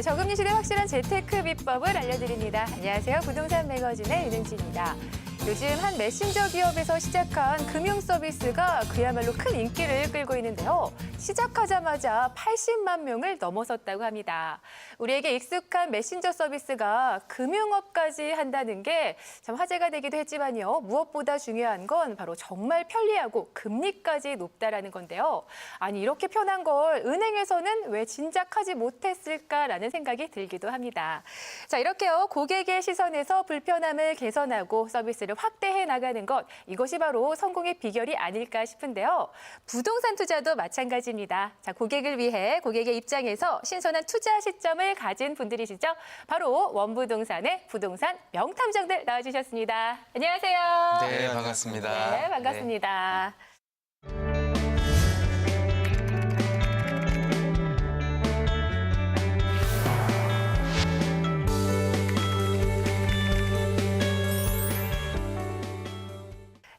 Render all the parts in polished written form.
저금리 시대 확실한 재테크 비법을 알려드립니다. 안녕하세요. 부동산 매거진의 윤은지입니다. 요즘 한 메신저 기업에서 시작한 금융 서비스가 그야말로 큰 인기를 끌고 있는데요. 시작하자마자 80만 명을 넘어섰다고 합니다. 우리에게 익숙한 메신저 서비스가 금융업까지 한다는 게 참 화제가 되기도 했지만요. 무엇보다 중요한 건 바로 정말 편리하고 금리까지 높다라는 건데요. 아니 이렇게 편한 걸 은행에서는 왜 진작하지 못했을까라는 생각이 들기도 합니다. 자, 이렇게요. 고객의 시선에서 불편함을 개선하고 서비스를 확대해 나가는 것, 이것이 바로 성공의 비결이 아닐까 싶은데요. 부동산 투자도 마찬가지입니다. 자, 고객을 위해 고객의 입장에서 신선한 투자 시점을 가진 분들이시죠. 바로 원부동산의 부동산 명탐정들 나와주셨습니다. 안녕하세요. 네, 반갑습니다. 네, 반갑습니다.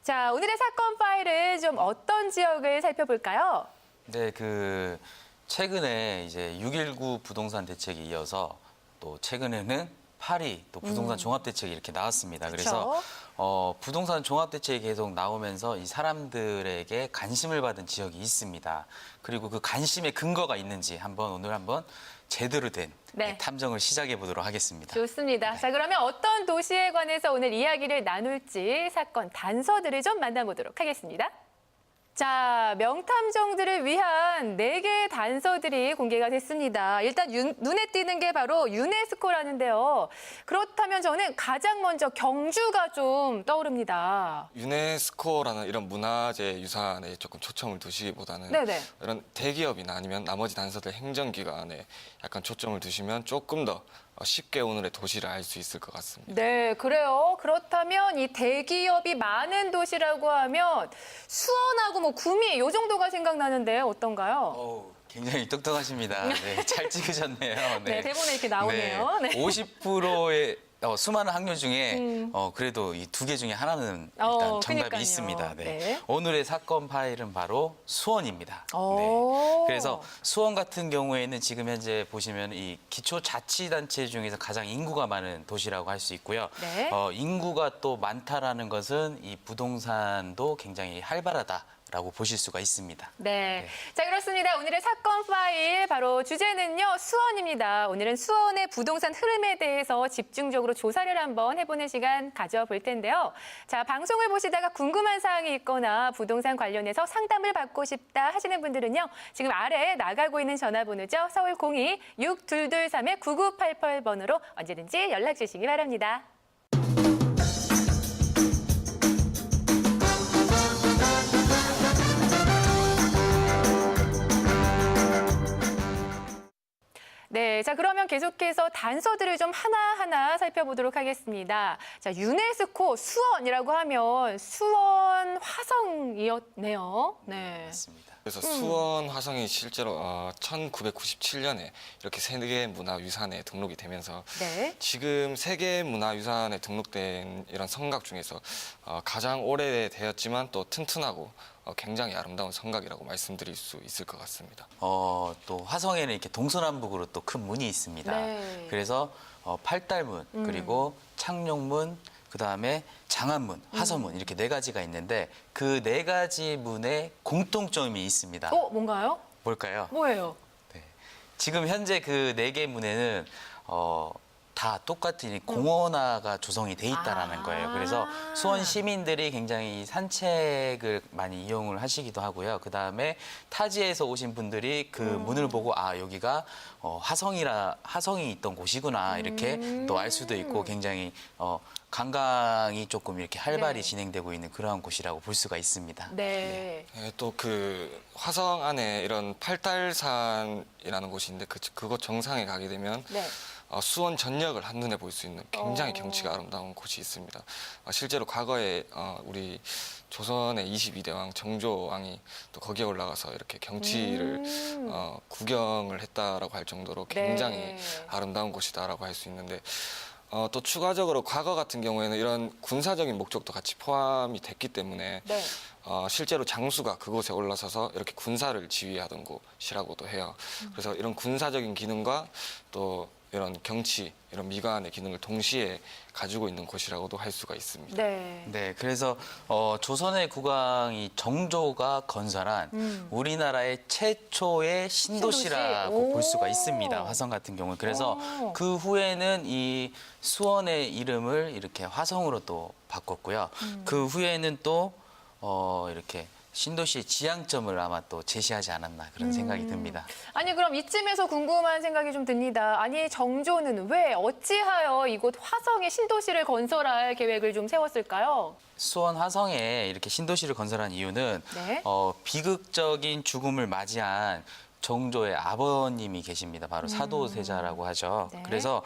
자, 오늘의 사건 파일은 좀 어떤 지역을 살펴볼까요? 네, 최근에 이제 6.19 부동산 대책에 이어서 또 최근에는 8.2 또 부동산 종합 대책이 이렇게 나왔습니다. 그래서 부동산 종합 대책이 계속 나오면서 이 사람들에게 관심을 받은 지역이 있습니다. 그리고 그 관심의 근거가 있는지 오늘 한번 제대로 된 탐정을 시작해 보도록 하겠습니다. 좋습니다. 네. 자, 그러면 어떤 도시에 관해서 오늘 이야기를 나눌지 사건 단서들을 좀 만나보도록 하겠습니다. 자, 명탐정들을 위한 4개의 단서들이 공개가 됐습니다. 일단 눈에 띄는 게 바로 유네스코라는데요. 그렇다면 저는 가장 먼저 경주가 좀 떠오릅니다. 유네스코라는 이런 문화재 유산에 조금 초점을 두시기보다는 이런 대기업이나 아니면 나머지 단서들 행정기관에 약간 초점을 두시면 조금 더 쉽게 오늘의 도시를 알 수 있을 것 같습니다. 네, 그래요. 그렇다면 이 대기업이 많은 도시라고 하면 수원하고 구미 이 정도가 생각나는데 어떤가요? 굉장히 똑똑하십니다. 네, 잘 찍으셨네요. 네, 대본에 이렇게 나오네요. 네, 50%의 수많은 학교 중에 그래도 이 2개 중에 하나는 일단 정답이 그러니까요. 있습니다. 네. 네. 오늘의 사건 파일은 바로 수원입니다. 네. 그래서 수원 같은 경우에는 지금 현재 보시면 이 기초자치단체 중에서 가장 인구가 많은 도시라고 할 수 있고요. 네. 인구가 또 많다라는 것은 이 부동산도 굉장히 활발하다. 라고 보실 수가 있습니다. 네. 자, 그렇습니다. 오늘의 사건 파일 바로 주제는요. 수원입니다. 오늘은 수원의 부동산 흐름에 대해서 집중적으로 조사를 한번 해보는 시간 가져볼 텐데요. 자, 방송을 보시다가 궁금한 사항이 있거나 부동산 관련해서 상담을 받고 싶다 하시는 분들은요. 지금 아래에 나가고 있는 전화번호죠. 서울 02-6223-9988번으로 언제든지 연락 주시기 바랍니다. 네, 자 그러면 계속해서 단서들을 좀 하나하나 살펴보도록 하겠습니다. 자, 유네스코 수원이라고 하면 수원 화성이었네요. 네, 맞습니다. 그래서 수원 화성이 실제로 1997년에 이렇게 세계 문화유산에 등록이 되면서 지금 세계 문화유산에 등록된 이런 성곽 중에서 가장 오래되었지만 또 튼튼하고 굉장히 아름다운 성곽이라고 말씀드릴 수 있을 것 같습니다. 또 화성에는 이렇게 동서남북으로 또 큰 문이 있습니다. 네. 그래서 팔달문 그리고 창룡문 그다음에 장안문, 화서문 이렇게 4가지가 있는데 그 4가지 문에 공통점이 있습니다. 뭔가요? 뭘까요? 뭐예요? 네. 지금 현재 그 4개 문에는 다 똑같은 공원화가 조성이 돼 있다라는 거예요. 그래서 수원 시민들이 굉장히 산책을 많이 이용을 하시기도 하고요. 그다음에 타지에서 오신 분들이 그 문을 보고 여기가 화성이 있던 곳이구나 이렇게 또 알 수도 있고 굉장히 관광이 조금 이렇게 활발히 진행되고 있는 그러한 곳이라고 볼 수가 있습니다. 네. 또 그 화성 안에 이런 팔달산이라는 곳이 있는데 그곳 정상에 가게 되면 수원 전역을 한눈에 볼 수 있는 굉장히 경치가 아름다운 곳이 있습니다. 실제로 과거에 우리 조선의 22대왕 정조왕이 또 거기에 올라가서 이렇게 경치를 구경을 했다라고 할 정도로 굉장히 아름다운 곳이다라고 할 수 있는데 또 추가적으로 과거 같은 경우에는 이런 군사적인 목적도 같이 포함이 됐기 때문에 네. 실제로 장수가 그곳에 올라서서 이렇게 군사를 지휘하던 곳이라고도 해요. 그래서 이런 군사적인 기능과 또 이런 경치, 이런 미관의 기능을 동시에 가지고 있는 곳이라고도 할 수가 있습니다. 네. 네, 그래서 조선의 국왕이 정조가 건설한 우리나라의 최초의 신도시라고 신도시? 볼 수가 오. 있습니다. 화성 같은 경우는. 그래서 오. 그 후에는 이 수원의 이름을 이렇게 화성으로 또 바꿨고요. 그 후에는 또 이렇게 신도시의 지향점을 아마 또 제시하지 않았나 그런 생각이 듭니다. 아니 그럼 이쯤에서 궁금한 생각이 좀 듭니다. 아니 정조는 왜 어찌하여 이곳 화성에 신도시를 건설할 계획을 좀 세웠을까요? 수원 화성에 이렇게 신도시를 건설한 이유는 네. 비극적인 죽음을 맞이한 정조의 아버님이 계십니다. 바로 사도세자라고 하죠. 네. 그래서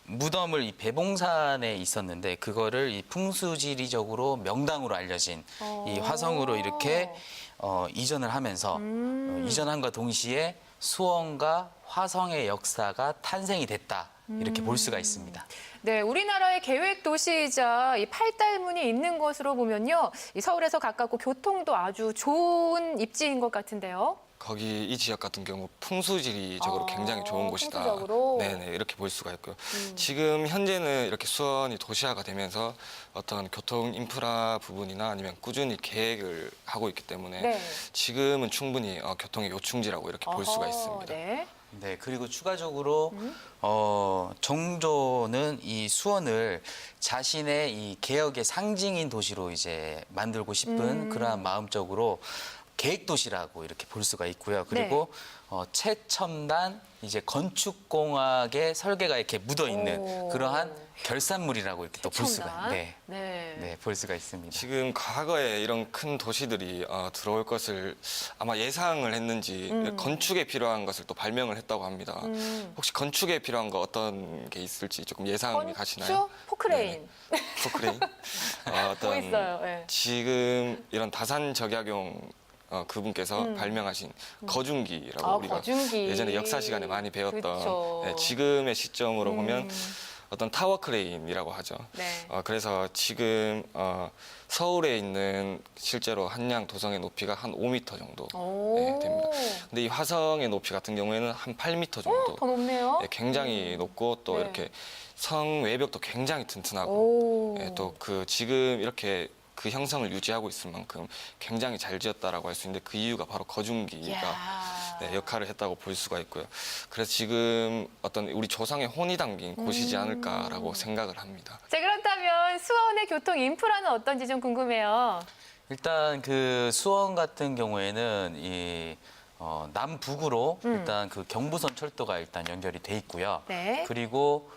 무덤을 이 배봉산에 있었는데 그거를 이 풍수지리적으로 명당으로 알려진 이 화성으로 이렇게 이전을 하면서 이전함과 동시에 수원과 화성의 역사가 탄생이 됐다. 이렇게 볼 수가 있습니다. 네, 우리나라의 계획 도시이자 이 팔달문이 있는 것으로 보면요, 이 서울에서 가깝고 교통도 아주 좋은 입지인 것 같은데요. 거기 이 지역 같은 경우 풍수지리적으로 굉장히 좋은 곳이다. 풍수적으로? 네네, 이렇게 볼 수가 있고요. 지금 현재는 이렇게 수원이 도시화가 되면서 어떤 교통 인프라 부분이나 아니면 꾸준히 계획을 하고 있기 때문에 네. 지금은 충분히 교통의 요충지라고 이렇게 볼 수가 어허, 있습니다. 네. 네, 그리고 추가적으로 정조는 이 수원을 자신의 이 개혁의 상징인 도시로 이제 만들고 싶은 그러한 마음적으로 계획 도시라고 이렇게 볼 수가 있고요. 그리고 최첨단 이제 건축공학의 설계가 이렇게 묻어 있는 오. 그러한 결산물이라고 이렇게 또 볼 수가 첨단? 네, 네. 네, 볼 수가 있습니다. 지금 과거에 이런 큰 도시들이 들어올 것을 아마 예상을 했는지 건축에 필요한 것을 또 발명을 했다고 합니다. 혹시 건축에 필요한 거 어떤 게 있을지 조금 예상이 가시나요? 건축? 포크레인. 포크레인? 뭐 있어요? 네. 지금 이런 다산 적약용 그분께서 발명하신 거중기라고 우리가 거중기. 예전에 역사 시간에 많이 배웠던 그쵸. 네, 지금의 시점으로 보면 어떤 타워 크레인이라고 하죠. 네. 그래서 지금 서울에 있는 실제로 한양 도성의 높이가 한 5m 정도 오. 네, 됩니다. 근데 이 화성의 높이 같은 경우에는 한 8m 정도. 더 높네요. 네, 굉장히 높고 또 네. 이렇게 성 외벽도 굉장히 튼튼하고 오. 네, 또 그 지금 이렇게 그 형성을 유지하고 있을 만큼 굉장히 잘 지었다라고 할 수 있는데 그 이유가 바로 거중기가 이야. 네, 역할을 했다고 볼 수가 있고요. 그래서 지금 어떤 우리 조상의 혼이 담긴 곳이지 않을까라고 생각을 합니다. 자, 그렇다면 수원의 교통 인프라는 어떤지 좀 궁금해요. 일단 그 수원 같은 경우에는 이 남북으로 일단 그 경부선 철도가 일단 연결이 돼 있고요. 네. 그리고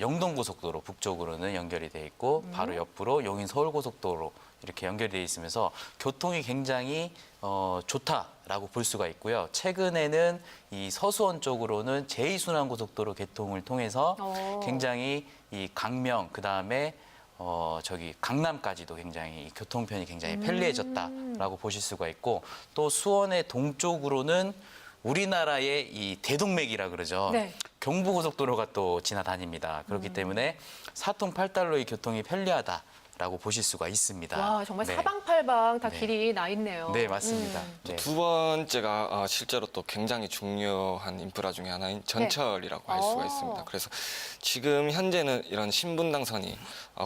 영동고속도로 북쪽으로는 연결이 돼 있고 바로 옆으로 용인 서울고속도로 이렇게 연결이 돼 있으면서 교통이 굉장히 좋다라고 볼 수가 있고요. 최근에는 이 서수원 쪽으로는 제2순환고속도로 개통을 통해서 굉장히 이 강명 그다음에 저기 강남까지도 굉장히 교통편이 굉장히 편리해졌다라고 보실 수가 있고 또 수원의 동쪽으로는 우리나라의 이 대동맥이라 그러죠. 네. 경부고속도로가 또 지나다닙니다. 그렇기 때문에 사통팔달로의 교통이 편리하다라고 보실 수가 있습니다. 와, 정말 네. 사방팔방 다 네. 길이 나 있네요. 네, 맞습니다. 네. 두 번째가 실제로 또 굉장히 중요한 인프라 중에 하나인 전철이라고 할 수가 있습니다. 그래서 지금 현재는 이런 신분당선이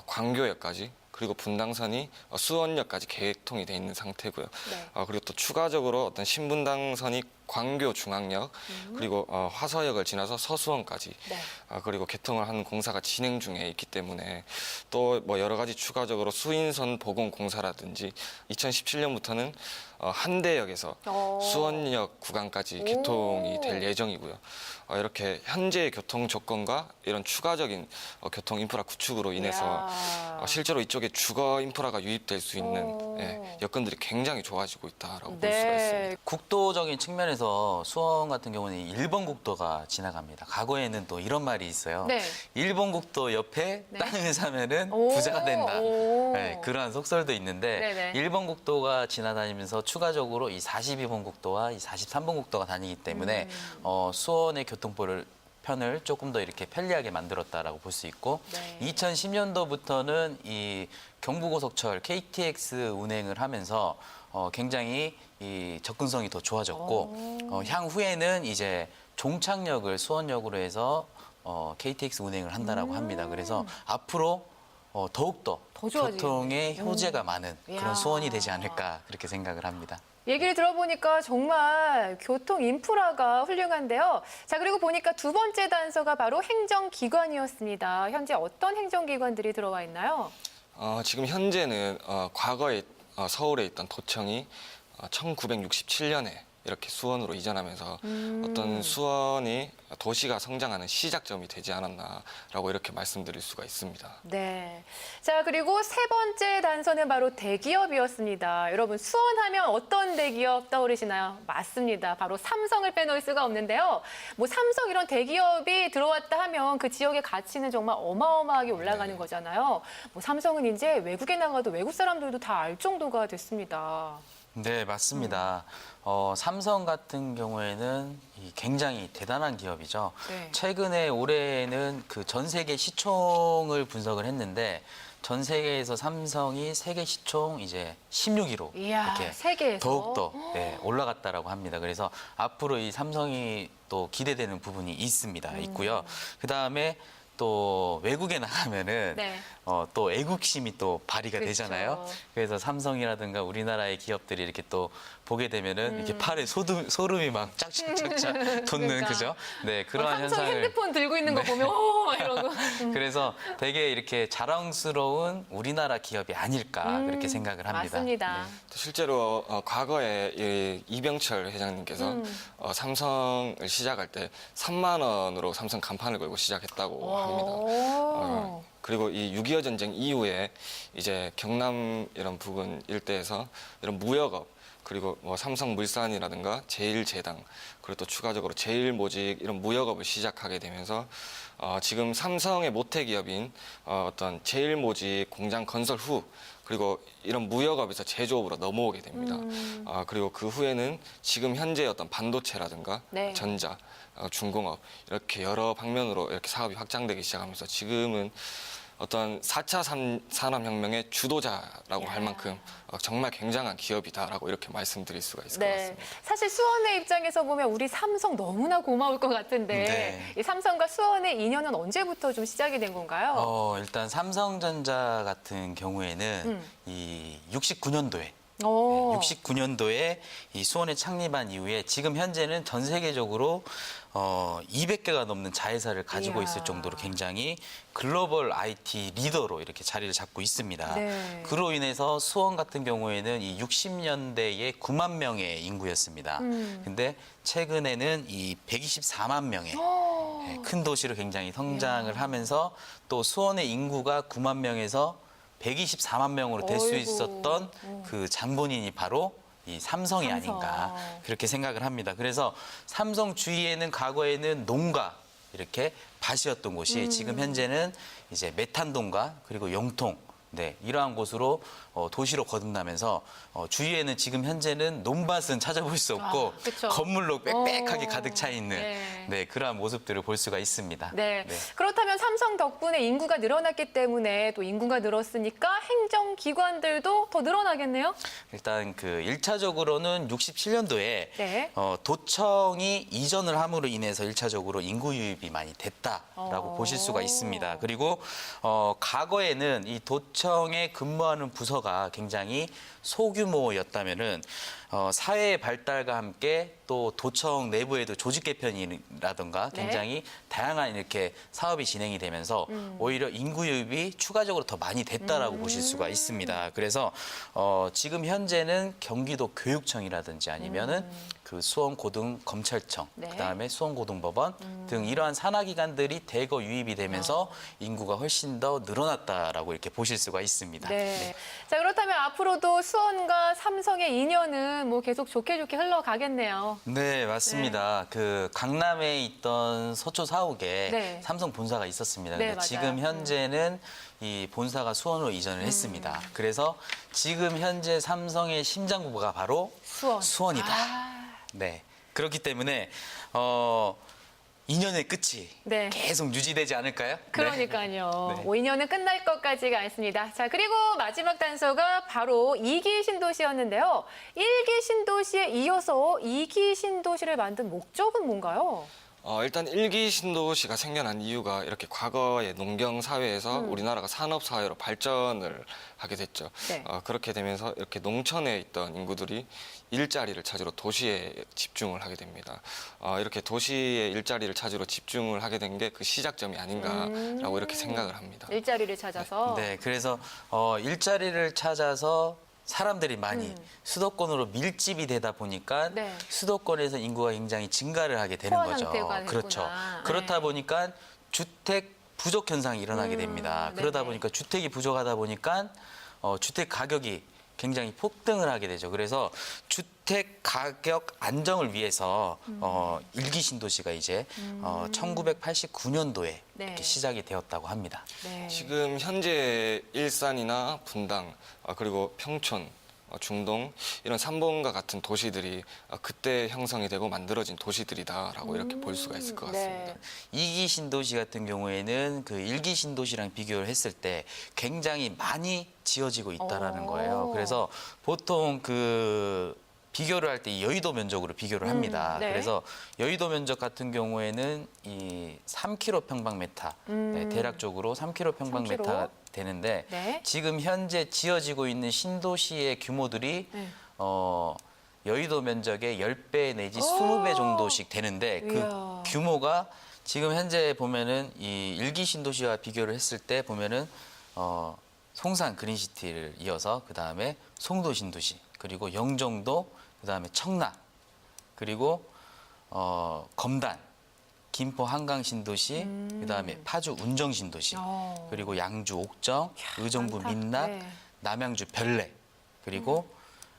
광교역까지 그리고 분당선이 수원역까지 개통이 돼 있는 상태고요. 네. 그리고 또 추가적으로 어떤 신분당선이 광교 중앙역 그리고 화서역을 지나서 서수원까지 네. 그리고 개통을 하는 공사가 진행 중에 있기 때문에 또 뭐 여러 가지 추가적으로 수인선 보공 공사라든지 2017년부터는 한대역에서 수원역 구간까지 개통이 될 예정이고요. 이렇게 현재의 교통 조건과 이런 추가적인 교통 인프라 구축으로 인해서 이야. 실제로 이쪽에 주거 인프라가 유입될 수 있는 여건들이 굉장히 좋아지고 있다라고 볼 수가 네. 있습니다. 국도적인 측면에서 수원 같은 경우는 1번 국도가 지나갑니다. 과거에는 또 이런 말이 있어요. 네. 1번 국도 옆에 네. 땅을 사면은 오. 부자가 된다. 오. 네, 그러한 속설도 있는데 네네. 1번 국도가 지나다니면서 추가적으로 이 42번 국도와 이 43번 국도가 다니기 때문에 수원의 교통보를 편을 조금 더 이렇게 편리하게 만들었다라고 볼 수 있고 네. 2010년도부터는 이 경부고속철 KTX 운행을 하면서 굉장히 이 접근성이 더 좋아졌고 향후에는 이제 종착역을 수원역으로 해서 KTX 운행을 한다라고 합니다. 그래서 앞으로 더욱더 더 좋아지겠네요. 교통의 효재가 많은 이야. 그런 수원이 되지 않을까 그렇게 생각을 합니다. 얘기를 들어보니까 정말 교통 인프라가 훌륭한데요. 자, 그리고 보니까 두 번째 단서가 바로 행정기관이었습니다. 현재 어떤 행정기관들이 들어와 있나요? 지금 현재는 과거에 서울에 있던 도청이 1967년에 이렇게 수원으로 이전하면서 어떤 수원이 도시가 성장하는 시작점이 되지 않았나라고 이렇게 말씀드릴 수가 있습니다. 네. 자, 그리고 세 번째 단서는 바로 대기업이었습니다. 여러분, 수원하면 어떤 대기업 떠오르시나요? 맞습니다. 바로 삼성을 빼놓을 수가 없는데요. 뭐 삼성 이런 대기업이 들어왔다 하면 그 지역의 가치는 정말 어마어마하게 올라가는 거잖아요. 뭐 삼성은 이제 외국에 나가도 외국 사람들도 다 알 정도가 됐습니다. 네, 맞습니다. 삼성 같은 경우에는 굉장히 대단한 기업이죠. 네. 최근에 올해는 그 전 세계 시총을 분석을 했는데 전 세계에서 삼성이 세계 시총 이제 16위로 이야, 이렇게 세계에서? 더욱더 올라갔다라고 합니다. 그래서 앞으로 이 삼성이 또 기대되는 부분이 있고요. 그다음에 또 외국에 나가면은 네. 또 애국심이 또 발휘가 그쵸. 되잖아요. 그래서 삼성이라든가 우리나라의 기업들이 이렇게 또 보게 되면은 이렇게 팔에 소름이 막 짝짝짝짝 돋는 그러니까. 그죠? 네, 그러한 삼성 현상을 핸드폰 들고 있는 거 보면 오 막 이러고. 그래서 되게 이렇게 자랑스러운 우리나라 기업이 아닐까 그렇게 생각을 합니다. 맞습니다. 실제로 과거에 이 이병철 회장님께서 삼성을 시작할 때 3만 원으로 삼성 간판을 걸고 시작했다고 합니다. 오. 그리고 이 6.25 전쟁 이후에 이제 경남 이런 부근 일대에서 이런 무역업 그리고 뭐 삼성물산이라든가 제일제당 그리고 또 추가적으로 제일모직 이런 무역업을 시작하게 되면서 지금 삼성의 모태 기업인 어떤 제일모직 공장 건설 후 그리고 이런 무역업에서 제조업으로 넘어오게 됩니다. 그리고 그 후에는 지금 현재 어떤 반도체라든가 네. 전자, 중공업 이렇게 여러 방면으로 이렇게 사업이 확장되기 시작하면서 지금은 어떤 4차 산업혁명의 주도자라고 할 만큼 정말 굉장한 기업이다라고 이렇게 말씀드릴 수가 있을 것 네. 같습니다. 사실 수원의 입장에서 보면 우리 삼성 너무나 고마울 것 같은데 네. 이 삼성과 수원의 인연은 언제부터 좀 시작이 된 건가요? 일단 삼성전자 같은 경우에는 이 69년도에 오. 69년도에 이 수원에 창립한 이후에 지금 현재는 전 세계적으로 200개가 넘는 자회사를 가지고 이야. 있을 정도로 굉장히 글로벌 IT 리더로 이렇게 자리를 잡고 있습니다. 네. 그로 인해서 수원 같은 경우에는 이 60년대에 9만 명의 인구였습니다. 근데 최근에는 이 124만 명의 큰 도시로 굉장히 성장을 하면서 또 수원의 인구가 9만 명에서 124만 명으로 될 수 어이구. 있었던 그 장본인이 바로 이 삼성이 삼성. 아닌가 그렇게 생각을 합니다. 그래서 삼성 주위에는 과거에는 농가 이렇게 밭이었던 곳이 지금 현재는 이제 메탄동가 그리고 영통 네, 이러한 곳으로 도시로 거듭나면서 주위에는 지금 현재는 논밭은 찾아볼 수 없고 그쵸. 건물로 빽빽하게 어, 가득 차 있는 네. 네, 그러한 모습들을 볼 수가 있습니다. 네. 네. 그렇다면 삼성 덕분에 인구가 늘어났기 때문에 또 인구가 늘었으니까 행정기관들도 더 늘어나겠네요? 일단 그 1차적으로는 67년도에 네. 도청이 이전을 함으로 인해서 1차적으로 인구 유입이 많이 됐다라고 보실 수가 있습니다. 그리고 과거에는 이 도청에 근무하는 부서가 굉장히 소규모였다면은 사회의 발달과 함께 또 도청 내부에도 조직 개편이라든가 네. 굉장히 다양한 이렇게 사업이 진행이 되면서 오히려 인구 유입이 추가적으로 더 많이 됐다라고 보실 수가 있습니다. 그래서 지금 현재는 경기도 교육청이라든지 아니면은 그 수원고등검찰청, 네. 그다음에 수원고등법원 등 이러한 산하기관들이 대거 유입이 되면서 인구가 훨씬 더 늘어났다라고 이렇게 보실 수가 있습니다. 네. 자, 그렇다면 앞으로도 수원과 삼성의 인연은 뭐 계속 좋게 흘러가겠네요. 네, 맞습니다. 그 강남에 있던 서초 사옥에 네. 삼성 본사가 있었습니다. 네, 근데 맞아요. 지금 현재는 이 본사가 수원으로 이전을 했습니다. 그래서 지금 현재 삼성의 심장부가 바로 수원. 수원이다. 아. 네. 그렇기 때문에 인연의 끝이 네. 계속 유지되지 않을까요? 네. 그러니까요. 네. 5인연은 끝날 것까지가 않습니다. 자, 그리고 마지막 단서가 바로 2기 신도시였는데요. 1기 신도시에 이어서 2기 신도시를 만든 목적은 뭔가요? 일단 일기 신도시가 생겨난 이유가 이렇게 과거의 농경 사회에서 우리나라가 산업 사회로 발전을 하게 됐죠. 네. 그렇게 되면서 이렇게 농촌에 있던 인구들이 일자리를 찾으러 도시에 집중을 하게 됩니다. 이렇게 도시에 일자리를 찾으러 집중을 하게 된 게 그 시작점이 아닌가라고 이렇게 생각을 합니다. 일자리를 찾아서. 네, 그래서 일자리를 찾아서 사람들이 많이 수도권으로 밀집이 되다 보니까 네. 수도권에서 인구가 굉장히 증가를 하게 되는 포화 거죠. 상태가 됐구나. 그렇죠. 네. 그렇다 보니까 주택 부족 현상이 일어나게 됩니다. 그러다 네네. 보니까 주택이 부족하다 보니까 주택 가격이 굉장히 폭등을 하게 되죠. 그래서 주택 가격 안정을 위해서 일기 신도시가 이제 1989년도에 네. 이렇게 시작이 되었다고 합니다. 네. 지금 현재 일산이나 분당 그리고 평촌, 중동 이런 삼봉과 같은 도시들이 그때 형성이 되고 만들어진 도시들이다라고 이렇게 볼 수가 있을 것 같습니다. 네. 2기 신도시 같은 경우에는 그 1기 신도시랑 비교를 했을 때 굉장히 많이 지어지고 있다라는 거예요. 그래서 보통 그 비교를 할 때 여의도 면적으로 비교를 합니다. 네. 그래서 여의도 면적 같은 경우에는 이 3km 평방미터, 네, 대략적으로 3km 평방미터 3km? 되는데 네. 지금 현재 지어지고 있는 신도시의 규모들이 네. 여의도 면적의 10배 내지 20배 정도씩 되는데 그 이야. 규모가 지금 현재 보면은 이 1기 신도시와 비교를 했을 때 보면은 송산 그린시티를 이어서 그다음에 송도 신도시 그리고 영종도 그다음에 청라 그리고 검단 김포 한강 신도시 그다음에 파주 운정 신도시 그리고 양주 옥정 의정부 많다. 민락 네. 남양주 별내 그리고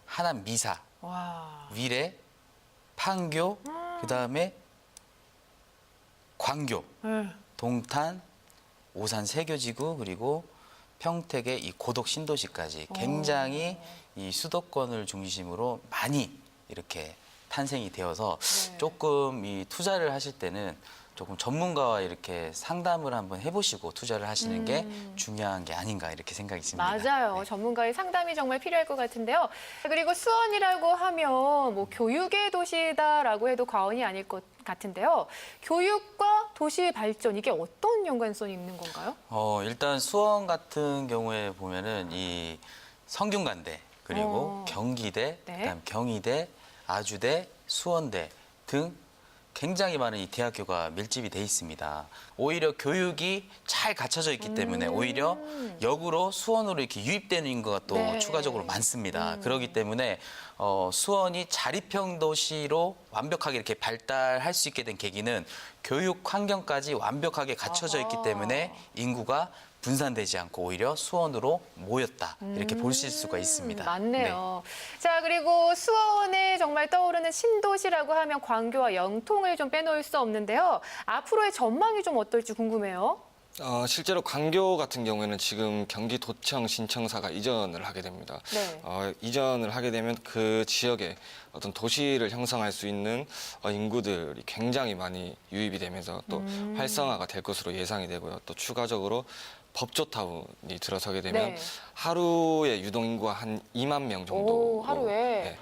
하남 미사 와. 위례 판교 그다음에 광교 동탄 오산 세교지구 그리고 평택의 이 고덕 신도시까지 굉장히 이 수도권을 중심으로 많이 이렇게 탄생이 되어서 네. 조금 이 투자를 하실 때는 조금 전문가와 이렇게 상담을 한번 해보시고 투자를 하시는 게 중요한 게 아닌가 이렇게 생각이 듭니다. 맞아요. 네. 전문가의 상담이 정말 필요할 것 같은데요. 그리고 수원이라고 하면 뭐 교육의 도시다라고 해도 과언이 아닐 것 같은데요. 교육과 도시 발전 이게 어떤 연관성이 있는 건가요? 일단 수원 같은 경우에 보면은 이 성균관대 그리고 경기대, 네. 그다음 경희대, 아주대, 수원대 등 굉장히 많은 이 대학교가 밀집이 돼 있습니다. 오히려 교육이 잘 갖춰져 있기 때문에 오히려 역으로 수원으로 이렇게 유입되는 인구가 또 네. 추가적으로 많습니다. 그렇기 때문에 수원이 자립형 도시로 완벽하게 이렇게 발달할 수 있게 된 계기는 교육 환경까지 완벽하게 갖춰져 있기 때문에 인구가 분산되지 않고 오히려 수원으로 모였다 이렇게 보실 수가 있습니다. 맞네요. 자, 그리고 수원에 정말 떠오르는 신도시라고 하면 광교와 영통을 좀 빼놓을 수 없는데요. 앞으로의 전망이 좀 어떨지 궁금해요. 실제로 광교 같은 경우에는 지금 경기도청 신청사가 이전을 하게 됩니다. 네. 이전을 하게 되면 그 지역에 어떤 도시를 형성할 수 있는 인구들이 굉장히 많이 유입이 되면서 또 활성화가 될 것으로 예상이 되고요. 또 추가적으로 법조타운이 들어서게 되면 네. 하루에 유동인구가 한 2만 명 정도 오, 하루에?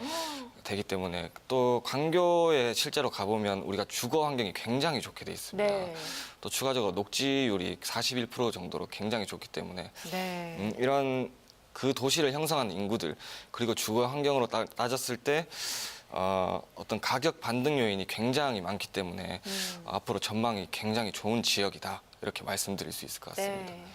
되기 때문에 또 광교에 실제로 가보면 우리가 주거 환경이 굉장히 좋게 돼 있습니다. 네. 또 추가적으로 녹지율이 41% 정도로 굉장히 좋기 때문에 네. 이런 그 도시를 형성하는 인구들 그리고 주거 환경으로 따졌을 때 어떤 가격 반등 요인이 굉장히 많기 때문에 앞으로 전망이 굉장히 좋은 지역이다 이렇게 말씀드릴 수 있을 것 같습니다. 네.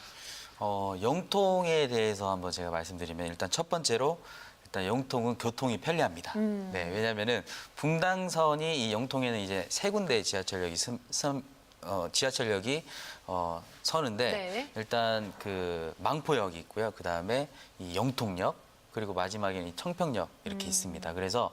영통에 대해서 한번 제가 말씀드리면 일단 첫 번째로 일단 영통은 교통이 편리합니다. 네, 왜냐하면은 분당선이 이 영통에는 이제 세 군데 지하철역이 지하철역이 서는데 네. 일단 그 망포역이 있고요. 그 다음에 이 영통역 그리고 마지막에는 이 청평역 이렇게 있습니다. 그래서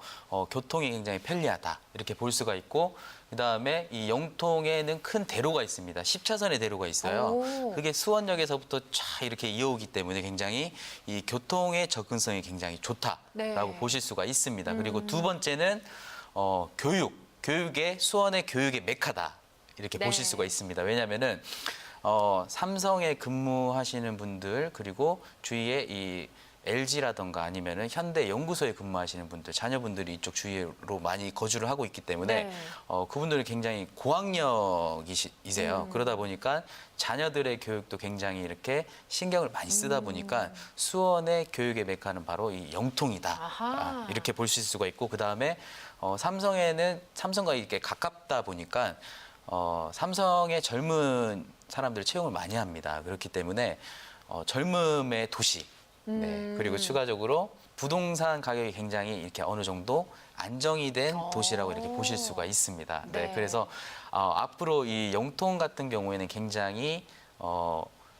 교통이 굉장히 편리하다 이렇게 볼 수가 있고 그 다음에 이 영통에는 큰 대로가 있습니다. 10차선의 대로가 있어요. 오. 그게 수원역에서부터 쫙 이렇게 이어오기 때문에 굉장히 이 교통의 접근성이 굉장히 좋다라고 네. 보실 수가 있습니다. 그리고 두 번째는 교육의 수원의 교육의 메카다. 이렇게 네. 보실 수가 있습니다. 왜냐하면은 삼성에 근무하시는 분들 그리고 주위에 이 LG라던가 아니면은 현대 연구소에 근무하시는 분들, 자녀분들이 이쪽 주위로 많이 거주를 하고 있기 때문에 네. 그분들은 굉장히 고학력이세요. 그러다 보니까 자녀들의 교육도 굉장히 이렇게 신경을 많이 쓰다 보니까 수원의 교육의 메카는 바로 이 영통이다. 아하. 이렇게 보실 수가 있고 그 다음에 삼성과 이렇게 가깝다 보니까 삼성의 젊은 사람들 채용을 많이 합니다. 그렇기 때문에 젊음의 도시. 네. 그리고 추가적으로 부동산 가격이 굉장히 이렇게 어느 정도 안정이 된 도시라고 이렇게 보실 수가 있습니다. 네. 네. 그래서 앞으로 이 영통 같은 경우에는 굉장히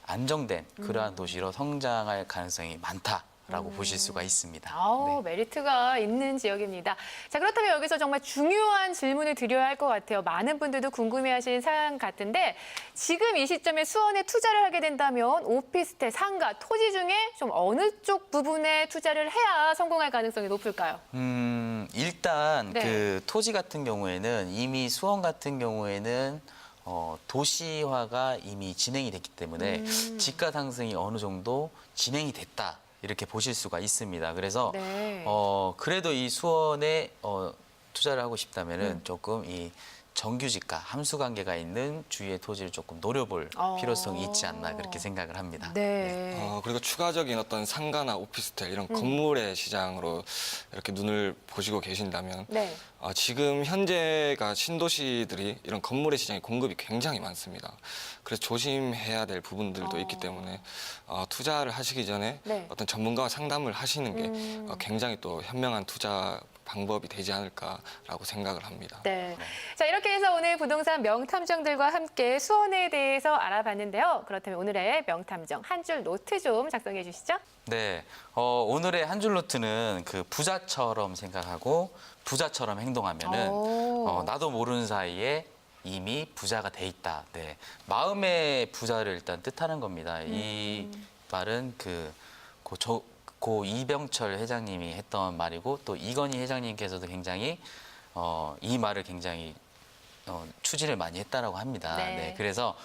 안정된 그러한 도시로 성장할 가능성이 많다라고 보실 수가 있습니다. 네. 메리트가 있는 지역입니다. 자, 그렇다면 여기서 정말 중요한 질문을 드려야 할 것 같아요. 많은 분들도 궁금해하시는 사항 같은데 지금 이 시점에 수원에 투자를 하게 된다면 오피스텔, 상가, 토지 중에 좀 어느 쪽 부분에 투자를 해야 성공할 가능성이 높을까요? 일단 네. 그 토지 같은 경우에는 이미 수원 같은 경우에는 도시화가 이미 진행이 됐기 때문에 집가 상승이 어느 정도 진행이 됐다. 이렇게 보실 수가 있습니다. 그래서 네. 그래도 이 수원에 투자를 하고 싶다면은 조금 이 정규지가 함수 관계가 있는 주위의 토지를 조금 노려볼 필요성이 있지 않나 그렇게 생각을 합니다. 네. 그리고 추가적인 어떤 상가나 오피스텔 이런 건물의 시장으로 이렇게 눈을 보시고 계신다면 네. 지금 현재가 신도시들이 이런 건물의 시장에 공급이 굉장히 많습니다. 그래서 조심해야 될 부분들도 있기 때문에 투자를 하시기 전에 네. 어떤 전문가와 상담을 하시는 게 굉장히 또 현명한 투자 방법이 되지 않을까라고 생각을 합니다. 네. 자, 이렇게 해서 오늘 부동산 명탐정들과 함께 수원에 대해서 알아봤는데요. 그렇다면 오늘의 명탐정 한 줄 노트 좀 작성해 주시죠. 네, 오늘의 한 줄 노트는 그 부자처럼 생각하고 부자처럼 행동하면은 나도 모르는 사이에 이미 부자가 돼 있다. 네, 마음의 부자를 일단 뜻하는 겁니다. 이 말은 고 이병철 회장님이 했던 말이고 또 이건희 회장님께서도 굉장히 이 말을 굉장히 추진을 많이 했다라고 합니다. 네. 네, 그래서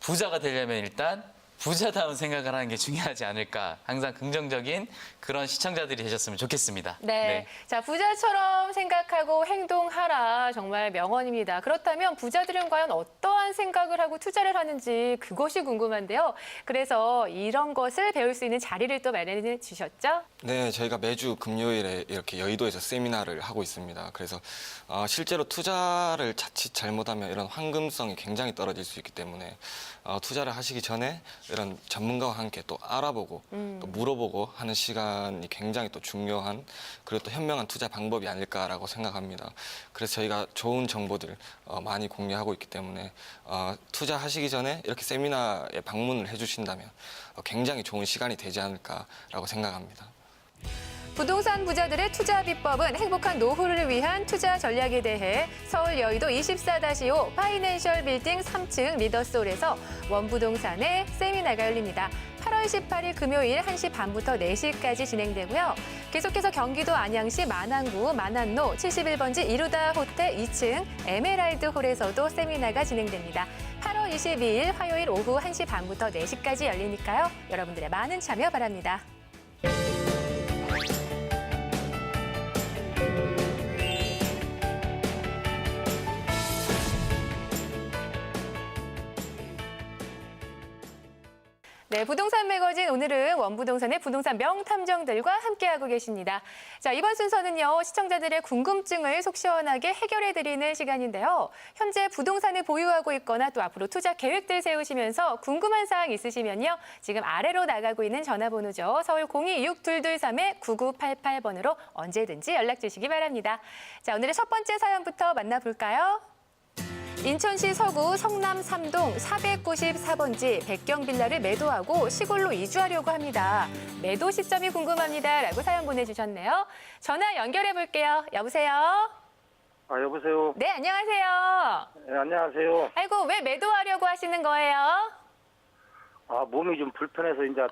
부자가 되려면 일단 부자다운 생각을 하는 게 중요하지 않을까. 항상 긍정적인 그런 시청자들이 되셨으면 좋겠습니다. 네. 자, 부자처럼 생각하고 행동하라. 정말 명언입니다. 그렇다면 부자들은 과연 어떠한 생각을 하고 투자를 하는지 그것이 궁금한데요. 그래서 이런 것을 배울 수 있는 자리를 또 마련해 주셨죠? 네, 저희가 매주 금요일에 이렇게 여의도에서 세미나를 하고 있습니다. 그래서 실제로 투자를 자칫 잘못하면 이런 황금성이 굉장히 떨어질 수 있기 때문에 투자를 하시기 전에 이런 전문가와 함께 또 알아보고 또 물어보고 하는 시간이 굉장히 또 중요한 그리고 또 현명한 투자 방법이 아닐까라고 생각합니다. 그래서 저희가 좋은 정보들 많이 공유하고 있기 때문에 투자하시기 전에 이렇게 세미나에 방문을 해주신다면 굉장히 좋은 시간이 되지 않을까라고 생각합니다. 부동산 부자들의 투자 비법은 행복한 노후를 위한 투자 전략에 대해 서울 여의도 24-5 파이낸셜 빌딩 3층 리더스홀에서 원부동산의 세미나가 열립니다. 8월 18일 금요일 1시 반부터 4시까지 진행되고요. 계속해서 경기도 안양시 만안구 만안로 71번지 이루다 호텔 2층 에메랄드 홀에서도 세미나가 진행됩니다. 8월 22일 화요일 오후 1시 반부터 4시까지 열리니까요. 여러분들의 많은 참여 바랍니다. 네, 부동산 매거진 오늘은 원부동산의 부동산 명탐정들과 함께하고 계십니다. 자, 이번 순서는요, 시청자들의 궁금증을 속 시원하게 해결해드리는 시간인데요. 현재 부동산을 보유하고 있거나 또 앞으로 투자 계획들 세우시면서 궁금한 사항 있으시면요, 지금 아래로 나가고 있는 전화번호죠. 서울 026-223-9988번으로 언제든지 연락 주시기 바랍니다. 자, 오늘의 첫 번째 사연부터 만나볼까요? 인천시 서구 성남 3동 494번지 백경빌라를 매도하고 시골로 이주하려고 합니다. 매도 시점이 궁금합니다. 라고 사연 보내주셨네요. 전화 연결해 볼게요. 여보세요? 여보세요. 네, 안녕하세요. 네, 안녕하세요. 아이고, 왜 매도하려고 하시는 거예요? 몸이 좀 불편해서 이제 좀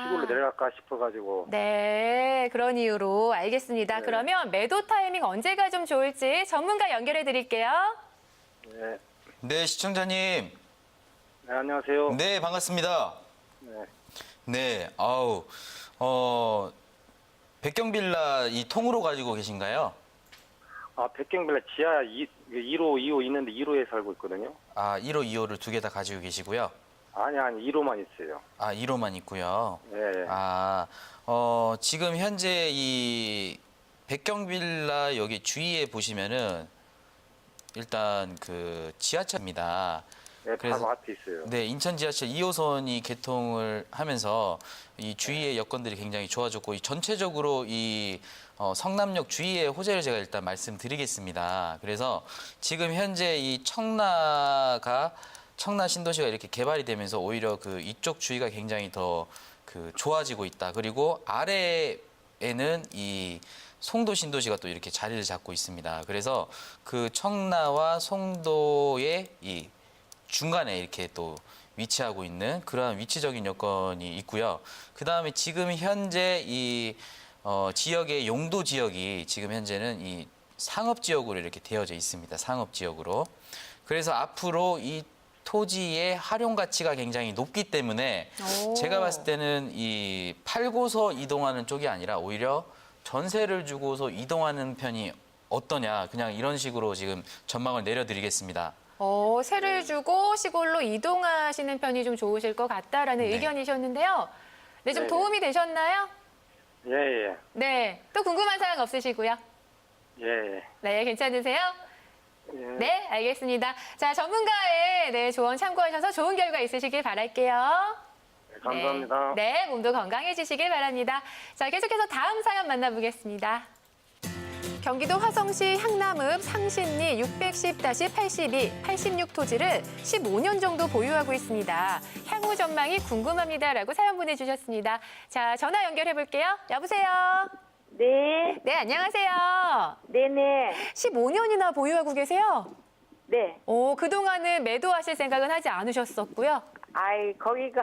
시골로 내려갈까 싶어가지고. 네, 그런 이유로 알겠습니다. 네. 그러면 매도 타이밍 언제가 좀 좋을지 전문가 연결해 드릴게요. 네. 네, 시청자님. 네, 안녕하세요. 네, 반갑습니다. 네. 네, 아우, 백경빌라 이 통으로 가지고 계신가요? 아, 백경빌라 지하 1호, 2호 있는데 1호에 살고 있거든요. 아, 1호, 2호를 두 개 다 가지고 계시고요. 아니, 1호만 있어요. 아, 1호만 있고요. 네. 아, 지금 현재 이 백경빌라 여기 주위에 보시면은 일단 그 지하철입니다. 네, 그래서- 바로 앞에 있어요. 네, 인천 지하철 2호선이 개통을 하면서 이 주위의 여건들이 굉장히 좋아졌고 이 전체적으로 이 성남역 주위의 호재를 제가 일단 말씀드리겠습니다. 그래서 지금 현재 이 청라 신도시가 이렇게 개발이 되면서 오히려 그 이쪽 주위가 굉장히 더 그 좋아지고 있다. 그리고 아래에는 이 송도 신도시가 또 이렇게 자리를 잡고 있습니다. 그래서 그 청라와 송도의 이 중간에 이렇게 또 위치하고 있는 그러한 위치적인 여건이 있고요. 그 다음에 지금 현재 이 지역의 용도 지역이 지금 현재는 이 상업 지역으로 이렇게 되어져 있습니다. 상업 지역으로. 그래서 앞으로 이 토지의 활용 가치가 굉장히 높기 때문에 오. 제가 봤을 때는 이 팔고서 이동하는 쪽이 아니라 오히려 전세를 주고서 이동하는 편이 어떠냐. 그냥 이런 식으로 지금 전망을 내려드리겠습니다. 세를 주고 시골로 이동하시는 편이 좀 좋으실 것 같다라는 네. 의견이셨는데요. 네, 좀 네. 도움이 되셨나요? 예, 예. 네. 또 궁금한 사항 없으시고요. 예, 예. 네, 괜찮으세요? 예. 네, 알겠습니다. 자, 전문가의 네, 조언 참고하셔서 좋은 결과 있으시길 바랄게요. 네, 감사합니다. 네, 몸도 건강해지시길 바랍니다. 자, 계속해서 다음 사연 만나보겠습니다. 경기도 화성시 향남읍 상신리 610-82, 86 토지를 15년 정도 보유하고 있습니다. 향후 전망이 궁금합니다라고 사연 보내주셨습니다. 자, 전화 연결해 볼게요. 여보세요. 네, 네, 안녕하세요. 네네, 15년이나 보유하고 계세요? 네. 그동안은 매도하실 생각은 하지 않으셨었고요. 아이, 거기가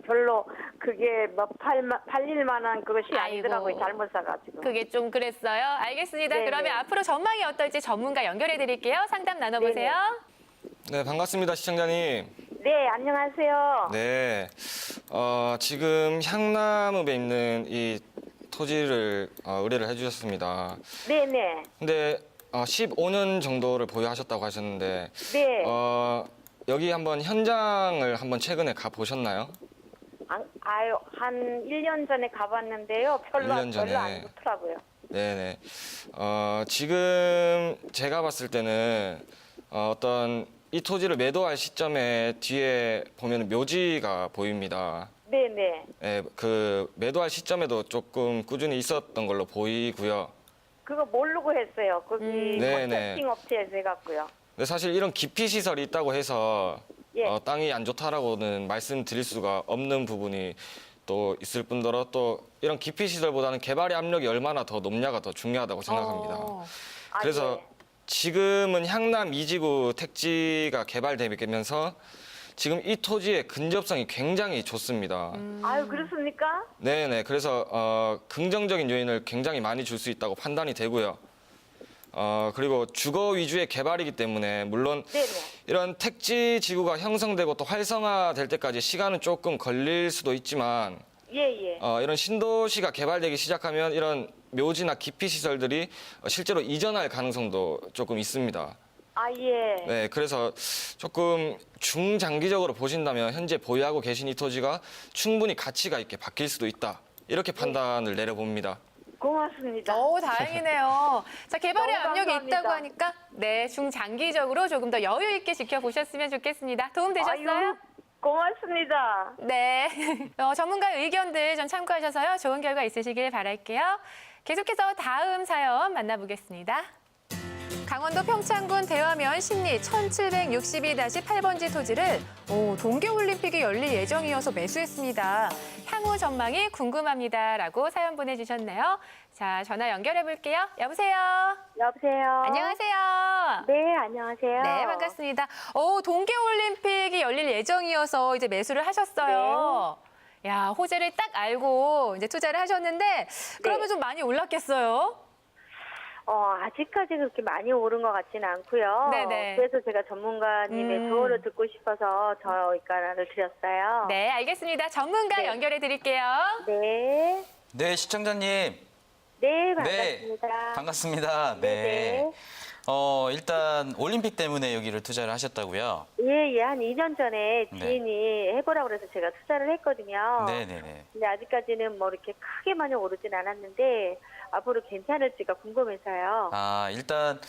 별로 그게 뭐 팔릴 만한 그것이 아이고. 아니더라고요. 잘못 사가지고. 그게 좀 그랬어요. 알겠습니다. 네, 그러면 네. 앞으로 전망이 어떨지 전문가 연결해 드릴게요. 상담 나눠보세요. 네, 반갑습니다, 시청자님. 네, 안녕하세요. 네, 지금 향남읍에 있는 이 토지를 의뢰를 해주셨습니다. 네네, 근데 15년 정도를 보유하셨다고 하셨는데 네. 여기 한번 현장을 한번 최근에 가 보셨나요? 아유, 한 1년 전에 가봤는데요. 별로 1년 전에. 안 좋더라고요. 네네. 지금 제가 봤을 때는 어떤 이 토지를 매도할 시점에 뒤에 보면 묘지가 보입니다. 네네. 예, 그 매도할 시점에도 조금 꾸준히 있었던 걸로 보이고요. 그거 모르고 했어요. 거기 네네. 컨설팅 업체에서 해갖고요. 근데 사실 이런 기피 시설이 있다고 해서 예. 땅이 안 좋다라고는 말씀드릴 수가 없는 부분이 또 있을 뿐더러 또 이런 기피 시설보다는 개발의 압력이 얼마나 더 높냐가 더 중요하다고 생각합니다. 아, 그래서 예. 지금은 향남 2지구 택지가 개발되면서 지금 이 토지의 근접성이 굉장히 좋습니다. 아유, 그렇습니까? 네네. 그래서 긍정적인 요인을 굉장히 많이 줄 수 있다고 판단이 되고요. 그리고 주거 위주의 개발이기 때문에 물론 네네. 이런 택지 지구가 형성되고 또 활성화될 때까지 시간은 조금 걸릴 수도 있지만 예, 예. 이런 신도시가 개발되기 시작하면 이런 묘지나 기피 시설들이 실제로 이전할 가능성도 조금 있습니다. 아, 예. 네, 그래서 조금 중장기적으로 보신다면 현재 보유하고 계신 이 토지가 충분히 가치가 있게 바뀔 수도 있다. 이렇게 판단을 내려봅니다. 고맙습니다. 다행이네요. 자, 개발의 너무 압력이 감사합니다. 있다고 하니까 네, 중장기적으로 조금 더 여유 있게 지켜보셨으면 좋겠습니다. 도움 되셨어요? 아유, 고맙습니다. 네. 전문가 의견들 좀 참고하셔서요. 좋은 결과 있으시길 바랄게요. 계속해서 다음 사연 만나보겠습니다. 강원도 평창군 대화면 신리 1762-8번지 토지를 동계올림픽이 열릴 예정이어서 매수했습니다. 향후 전망이 궁금합니다라고 사연 보내주셨네요. 자, 전화 연결해 볼게요. 여보세요. 여보세요. 안녕하세요. 네, 안녕하세요. 네, 반갑습니다. 동계올림픽이 열릴 예정이어서 이제 매수를 하셨어요. 야, 호재를 딱 알고 이제 투자를 하셨는데 그러면 좀 많이 올랐겠어요? 아직까지 그렇게 많이 오른 것 같지는 않고요. 네네. 그래서 제가 전문가님의 조언을 듣고 싶어서 전화를 드렸어요. 네, 알겠습니다. 전문가 네. 연결해 드릴게요. 네. 네, 시청자님. 네, 반갑습니다. 네, 반갑습니다. 네네. 일단 올림픽 때문에 여기를 투자를 하셨다고요? 예, 한 2년 전에 네. 지인이 해보라고 그래서 제가 투자를 했거든요. 네네네. 근데 아직까지는 뭐 이렇게 크게 많이 오르진 않았는데 앞으로 괜찮을지가 궁금해서요. 일단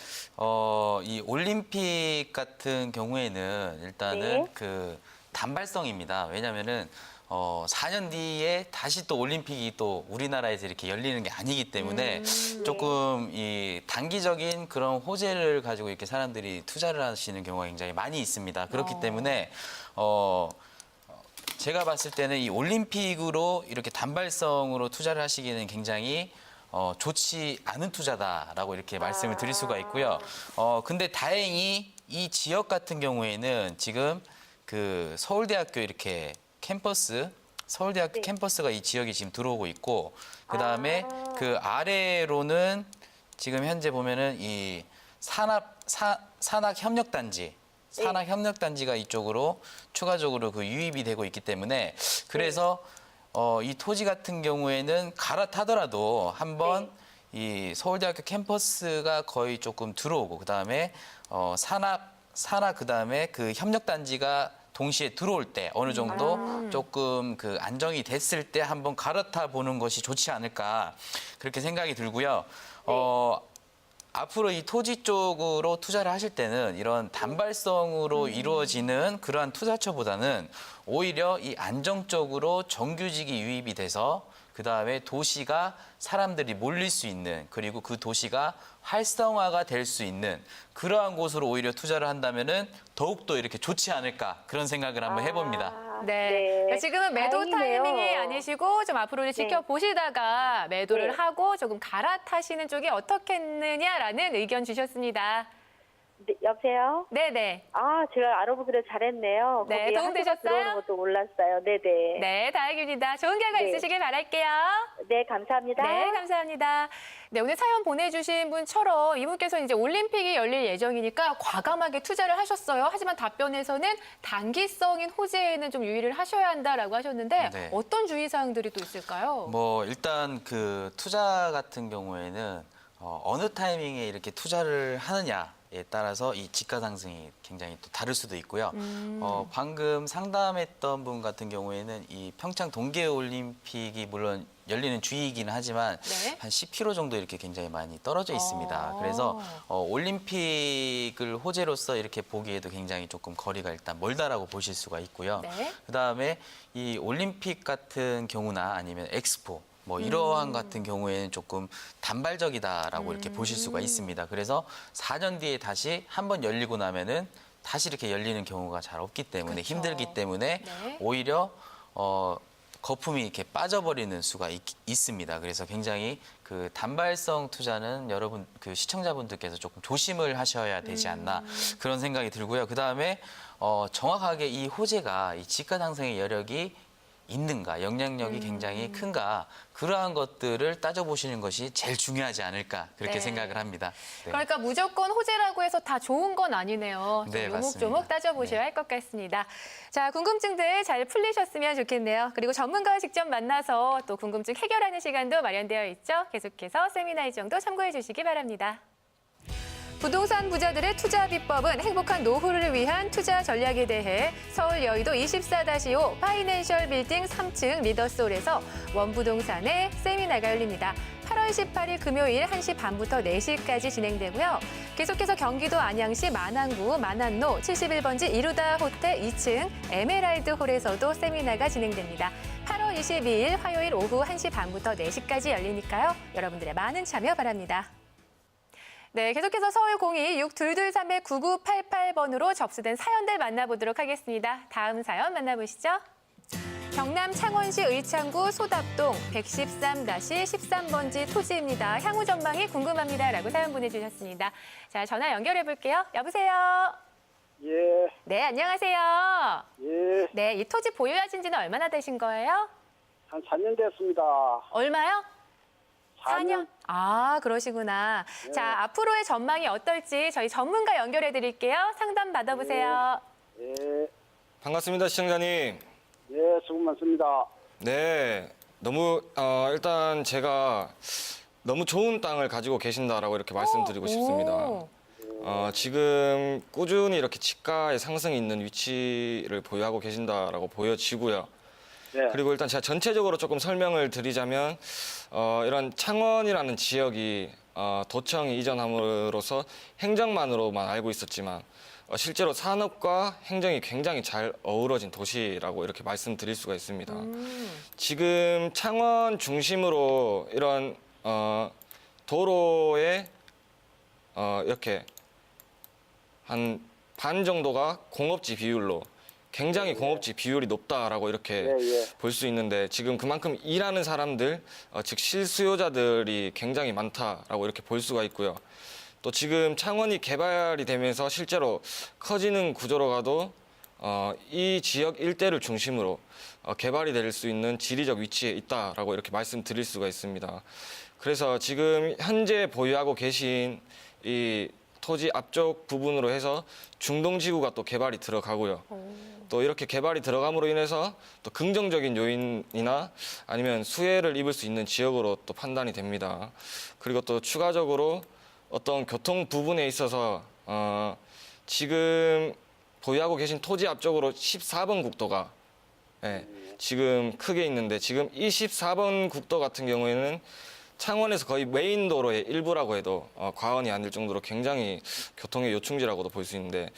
이 올림픽 같은 경우에는 일단은 네. 그 단발성입니다. 왜냐면은 4년 뒤에 다시 또 올림픽이 또 우리나라에서 이렇게 열리는 게 아니기 때문에 조금 이 단기적인 그런 호재를 가지고 이렇게 사람들이 투자를 하시는 경우가 굉장히 많이 있습니다. 그렇기 때문에 제가 봤을 때는 이 올림픽으로 이렇게 단발성으로 투자를 하시기에는 굉장히 좋지 않은 투자다라고 이렇게 말씀을 드릴 수가 있고요. 근데 다행히 이 지역 같은 경우에는 지금 그 서울대학교 이렇게 서울대학교 네. 캠퍼스가 이 지역에 지금 들어오고 있고, 그 다음에 그 아래로는 지금 현재 보면은 이 산학협력단지, 산학협력단지가 이쪽으로 추가적으로 그 유입이 되고 있기 때문에 그래서 이 토지 같은 경우에는 갈아타더라도 한번 이 서울대학교 캠퍼스가 거의 조금 들어오고 그다음에 산학 그다음에 그 협력단지가 동시에 들어올 때 어느 정도 조금 그 안정이 됐을 때 한번 갈아타 보는 것이 좋지 않을까 그렇게 생각이 들고요. 앞으로 이 토지 쪽으로 투자를 하실 때는 이런 단발성으로 이루어지는 그러한 투자처보다는 오히려 이 안정적으로 정규직이 유입이 돼서 그다음에 도시가 사람들이 몰릴 수 있는, 그리고 그 도시가 활성화가 될 수 있는 그러한 곳으로 오히려 투자를 한다면은 더욱더 이렇게 좋지 않을까 그런 생각을 한번 해봅니다. 네. 그러니까 지금은 매도 다행이네요. 타이밍이 아니시고 좀 앞으로 지켜보시다가 매도를 네. 하고 조금 갈아타시는 쪽이 어떻겠느냐라는 의견 주셨습니다. 네, 여보세요? 네네. 제가 알아보기를 잘했네요. 네, 거기에 도움되셨어요? 한국어 들어오는 것도 몰랐어요. 네네. 네, 다행입니다. 좋은 결과 네. 있으시길 바랄게요. 네, 감사합니다. 네, 감사합니다. 네, 오늘 사연 보내주신 분처럼 이분께서 이제 올림픽이 열릴 예정이니까 과감하게 투자를 하셨어요. 하지만 답변에서는 단기성인 호재에는 좀 유의를 하셔야 한다라고 하셨는데 네. 어떤 주의사항들이 또 있을까요? 뭐 일단 그 투자 같은 경우에는 어느 타이밍에 이렇게 투자를 하느냐에 따라서 이 지가 상승이 굉장히 또 다를 수도 있고요. 방금 상담했던 분 같은 경우에는 이 평창 동계올림픽이 물론 열리는 주이긴 하지만 네. 한 10km 정도 이렇게 굉장히 많이 떨어져 있습니다. 그래서 올림픽을 호재로서 이렇게 보기에도 굉장히 조금 거리가 일단 멀다라고 보실 수가 있고요. 네. 그다음에 이 올림픽 같은 경우나 아니면 엑스포 뭐 이러한 같은 경우에는 조금 단발적이다라고 이렇게 보실 수가 있습니다. 그래서 4년 뒤에 다시 한번 열리고 나면은 다시 이렇게 열리는 경우가 잘 없기 때문에 그렇죠. 힘들기 때문에 네. 오히려 거품이 이렇게 빠져버리는 수가 있습니다. 그래서 굉장히 그 단발성 투자는 여러분 그 시청자분들께서 조금 조심을 하셔야 되지 않나 그런 생각이 들고요. 그 다음에 정확하게 이 호재가 이 지가 상승의 여력이 있는가, 영향력이 굉장히 큰가 그러한 것들을 따져보시는 것이 제일 중요하지 않을까 그렇게 네. 생각을 합니다. 네. 그러니까 무조건 호재라고 해서 다 좋은 건 아니네요. 좀 네, 요목조목 맞습니다. 따져보셔야 네. 할 것 같습니다. 자, 궁금증들 잘 풀리셨으면 좋겠네요. 그리고 전문가와 직접 만나서 또 궁금증 해결하는 시간도 마련되어 있죠. 계속해서 세미나 일정도 참고해 주시기 바랍니다. 부동산 부자들의 투자 비법은 행복한 노후를 위한 투자 전략에 대해 서울 여의도 24-5 파이낸셜 빌딩 3층 리더솔에서 원부동산의 세미나가 열립니다. 8월 18일 금요일 1시 반부터 4시까지 진행되고요. 계속해서 경기도 안양시 만안구 만안로 71번지 이루다 호텔 2층 에메랄드 홀에서도 세미나가 진행됩니다. 8월 22일 화요일 오후 1시 반부터 4시까지 열리니까요. 여러분들의 많은 참여 바랍니다. 네, 계속해서 서울 02-6223-9988번으로 접수된 사연들 만나보도록 하겠습니다. 다음 사연 만나보시죠. 경남 창원시 의창구 소답동 113-13번지 토지입니다. 향후 전망이 궁금합니다라고 사연 보내주셨습니다. 자, 전화 연결해 볼게요. 여보세요. 예, 네, 안녕하세요. 예, 네, 이 토지 보유하신 지는 얼마나 되신 거예요? 한 4년 됐습니다. 얼마요? 4년? 아, 그러시구나. 자, 앞으로의 전망이 어떨지 저희 전문가 연결해 드릴게요. 상담 받아보세요. 예, 반갑습니다, 시청자님. 예, 수고 많습니다. 네, 너무 일단 제가 너무 좋은 땅을 가지고 계신다라고 이렇게 말씀드리고 싶습니다. 오. 지금 꾸준히 이렇게 지가의 상승이 있는 위치를 보유하고 계신다라고 보여지고요. 네. 그리고 일단 제가 전체적으로 조금 설명을 드리자면 이런 창원이라는 지역이 도청이 이전함으로써 행정만으로만 알고 있었지만 실제로 산업과 행정이 굉장히 잘 어우러진 도시라고 이렇게 말씀드릴 수가 있습니다. 지금 창원 중심으로 이런 도로에 이렇게 한 반 정도가 공업지 비율로 굉장히 공업지 비율이 높다라고 이렇게 예. 볼 수 있는데 지금 그만큼 일하는 사람들, 즉 실수요자들이 굉장히 많다라고 이렇게 볼 수가 있고요. 또 지금 창원이 개발이 되면서 실제로 커지는 구조로 가도 이 지역 일대를 중심으로 개발이 될 수 있는 지리적 위치에 있다라고 이렇게 말씀드릴 수가 있습니다. 그래서 지금 현재 보유하고 계신 이 토지 앞쪽 부분으로 해서 중동지구가 또 개발이 들어가고요. 또 이렇게 개발이 들어감으로 인해서 또 긍정적인 요인이나 아니면 수혜를 입을 수 있는 지역으로 또 판단이 됩니다. 그리고 또 추가적으로 어떤 교통 부분에 있어서 지금 보유하고 계신 토지 앞쪽으로 14번 국도가 지금 크게 있는데 지금 이 14번 국도 같은 경우에는 창원에서 거의 메인 도로의 일부라고 해도 과언이 아닐 정도로 굉장히 교통의 요충지라고도 볼 수 있는데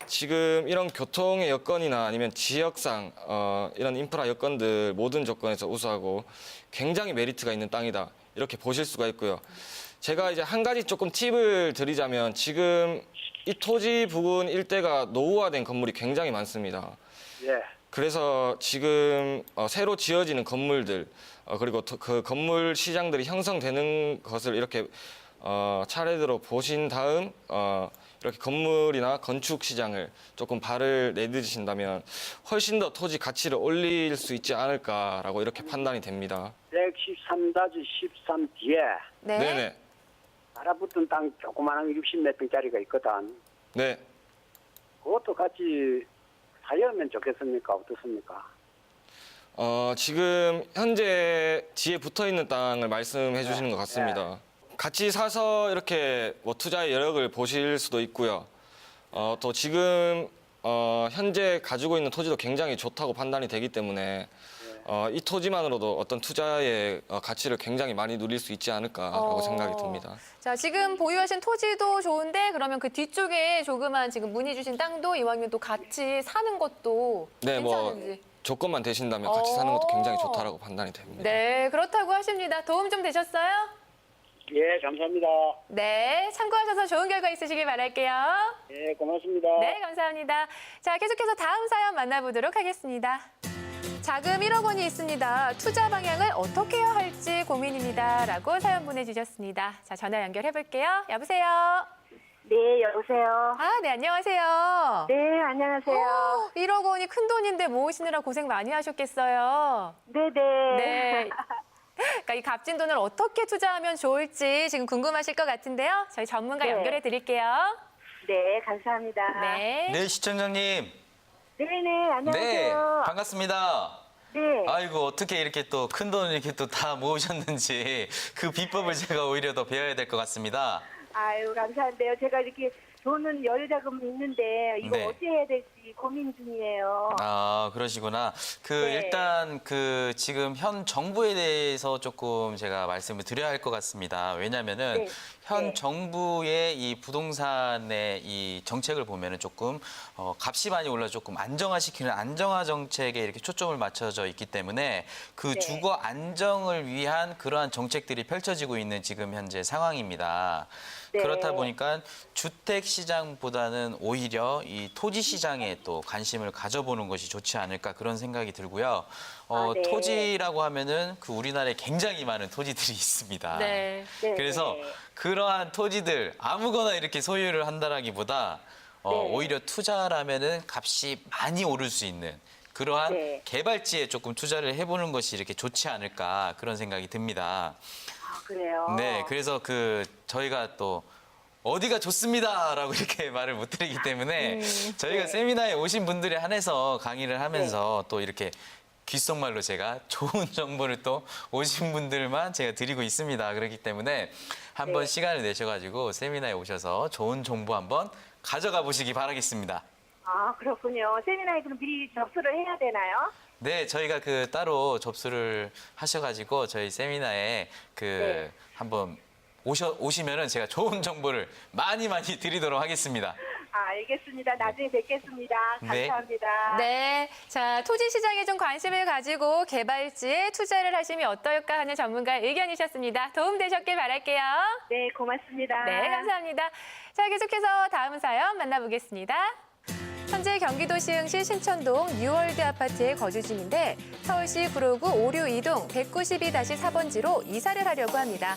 지금 이런 교통의 여건이나 아니면 지역상 이런 인프라 여건들 모든 조건에서 우수하고 굉장히 메리트가 있는 땅이다 이렇게 보실 수가 있고요. 제가 이제 한 가지 조금 팁을 드리자면 지금 이 토지 부근 일대가 노후화된 건물이 굉장히 많습니다. 예. 그래서 지금 새로 지어지는 건물들 그리고 그 건물 시장들이 형성되는 것을 이렇게 차례대로 보신 다음 이렇게 건물이나 건축 시장을 조금 발을 내딛으신다면 훨씬 더 토지 가치를 올릴 수 있지 않을까라고 이렇게 판단이 됩니다. 113-13 뒤에 네. 네네. 달아붙은 땅 조그마한 60몇 평짜리가 있거든. 네. 그것도 같이 사려면 좋겠습니까? 어떻습니까? 지금 현재 지에 붙어 있는 땅을 말씀해 주시는 것 같습니다. 같이 사서 이렇게 뭐 투자의 여력을 보실 수도 있고요. 또 지금 현재 가지고 있는 토지도 굉장히 좋다고 판단이 되기 때문에 이 토지만으로도 어떤 투자의 가치를 굉장히 많이 누릴 수 있지 않을까라고 생각이 듭니다. 자, 지금 보유하신 토지도 좋은데 그러면 그 뒤쪽에 조그만 지금 문의 주신 땅도 이왕이면 또 같이 사는 것도 네, 뭐 괜찮은지. 조건만 되신다면 같이 사는 것도 굉장히 좋다라고 판단이 됩니다. 네, 그렇다고 하십니다. 도움 좀 되셨어요? 예, 감사합니다. 네, 참고하셔서 좋은 결과 있으시길 바랄게요. 예, 고맙습니다. 네, 감사합니다. 자, 계속해서 다음 사연 만나보도록 하겠습니다. 자금 1억 원이 있습니다. 투자 방향을 어떻게 해야 할지 고민입니다. 라고 사연 보내주셨습니다. 자, 전화 연결해 볼게요. 여보세요? 네, 여보세요. 아, 네, 안녕하세요. 네, 안녕하세요. 1억 원이 큰 돈인데 모으시느라 고생 많이 하셨겠어요. 네네. 네. 그러니까 이 값진 돈을 어떻게 투자하면 좋을지 지금 궁금하실 것 같은데요. 저희 전문가 네. 연결해 드릴게요. 네, 감사합니다. 네. 네, 시청자님. 네네, 안녕하세요. 네, 반갑습니다. 네. 아이고, 어떻게 이렇게 또 큰 돈을 이렇게 또 다 모으셨는지 그 비법을 제가 오히려 더 배워야 될 것 같습니다. 아유, 감사한데요. 제가 이렇게 돈은 여유자금이 있는데 이거 네. 어떻게 해야 될지 고민 중이에요. 아, 그러시구나. 네. 일단 지금 현 정부에 대해서 조금 제가 말씀을 드려야 할 것 같습니다. 왜냐면은 네. 현 네. 정부의 이 부동산의 이 정책을 보면은 조금 값이 많이 올라 조금 안정화시키는 안정화 정책에 이렇게 초점을 맞춰져 있기 때문에 그 네. 주거 안정을 위한 그러한 정책들이 펼쳐지고 있는 지금 현재 상황입니다. 네. 그렇다 보니까 주택 시장보다는 오히려 이 토지 시장에 또 관심을 가져보는 것이 좋지 않을까 그런 생각이 들고요. 네. 토지라고 하면은 그 우리나라에 굉장히 많은 토지들이 있습니다. 네. 네, 그래서 네. 그러한 토지들 아무거나 이렇게 소유를 한다라기보다 네. 오히려 투자라면은 값이 많이 오를 수 있는 그러한 네. 개발지에 조금 투자를 해보는 것이 이렇게 좋지 않을까 그런 생각이 듭니다. 그래요? 네, 그래서 저희가 또 어디가 좋습니다라고 이렇게 말을 못 드리기 때문에 저희가 네. 세미나에 오신 분들에 한해서 강의를 하면서 또 이렇게 귓속말로 제가 좋은 정보를 또 오신 분들만 제가 드리고 있습니다. 그렇기 때문에 한번 네. 시간을 내셔가지고 세미나에 오셔서 좋은 정보 한번 가져가 보시기 바라겠습니다. 그렇군요. 세미나에 그럼 미리 접수를 해야 되나요? 네, 저희가 따로 접수를 하셔가지고 저희 세미나에 네. 한번 오시면은 제가 좋은 정보를 많이 드리도록 하겠습니다. 알겠습니다. 나중에 뵙겠습니다. 네. 감사합니다. 네. 자, 토지 시장에 좀 관심을 가지고 개발지에 투자를 하시면 어떨까 하는 전문가의 의견이셨습니다. 도움되셨길 바랄게요. 네, 고맙습니다. 네, 감사합니다. 자, 계속해서 다음 사연 만나보겠습니다. 현재 경기도 시흥시 신천동 뉴월드 아파트에 거주 중인데 서울시 구로구 562동 192-4번지로 이사를 하려고 합니다.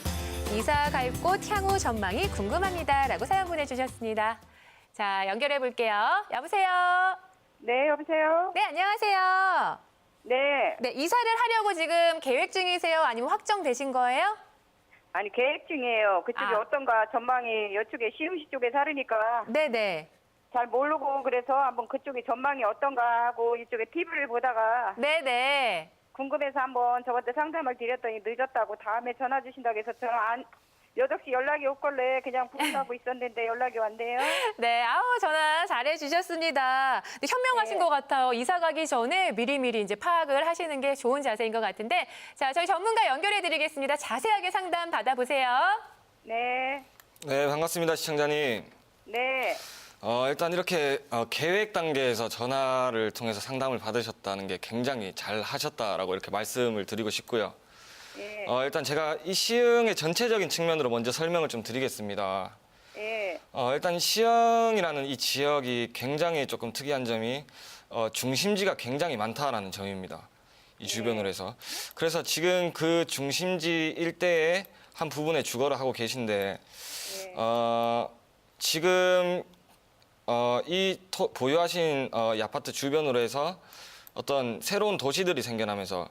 이사 갈 곳 향후 전망이 궁금합니다라고 사연 보내주셨습니다. 자, 연결해 볼게요. 여보세요. 네, 여보세요? 네, 안녕하세요. 네. 네, 이사를 하려고 지금 계획 중이세요? 아니면 확정되신 거예요? 아니, 계획 중이에요. 그쪽이 아. 어떤가 전망이 이쪽에 시흥시 쪽에 살으니까 네네. 잘 모르고 그래서 한번 그쪽이 전망이 어떤가 하고 이쪽에 TV를 보다가 네네. 궁금해서 한번 저번에 상담을 드렸더니 늦었다고 다음에 전화 주신다고 해서 저는 여덕씨 연락이 올걸래 그냥 부른다고 있었는데 연락이 왔네요. 네, 전화 잘해주셨습니다. 근데 현명하신 네. 것 같아요. 이사 가기 전에 미리미리 이제 파악을 하시는 게 좋은 자세인 것 같은데. 자, 저희 전문가 연결해 드리겠습니다. 자세하게 상담 받아보세요. 네. 네, 반갑습니다, 시청자님. 네. 일단 이렇게 계획 단계에서 전화를 통해서 상담을 받으셨다는 게 굉장히 잘 하셨다라고 이렇게 말씀을 드리고 싶고요. 예. 일단 제가 이 시흥의 전체적인 측면으로 먼저 설명을 좀 드리겠습니다. 예. 일단 시흥이라는 이 지역이 굉장히 조금 특이한 점이 중심지가 굉장히 많다라는 점입니다. 이 주변으로 해서. 그래서 지금 그 중심지 일대에 한 부분에 주거를 하고 계신데 지금 보유하신 이 아파트 주변으로 해서 어떤 새로운 도시들이 생겨나면서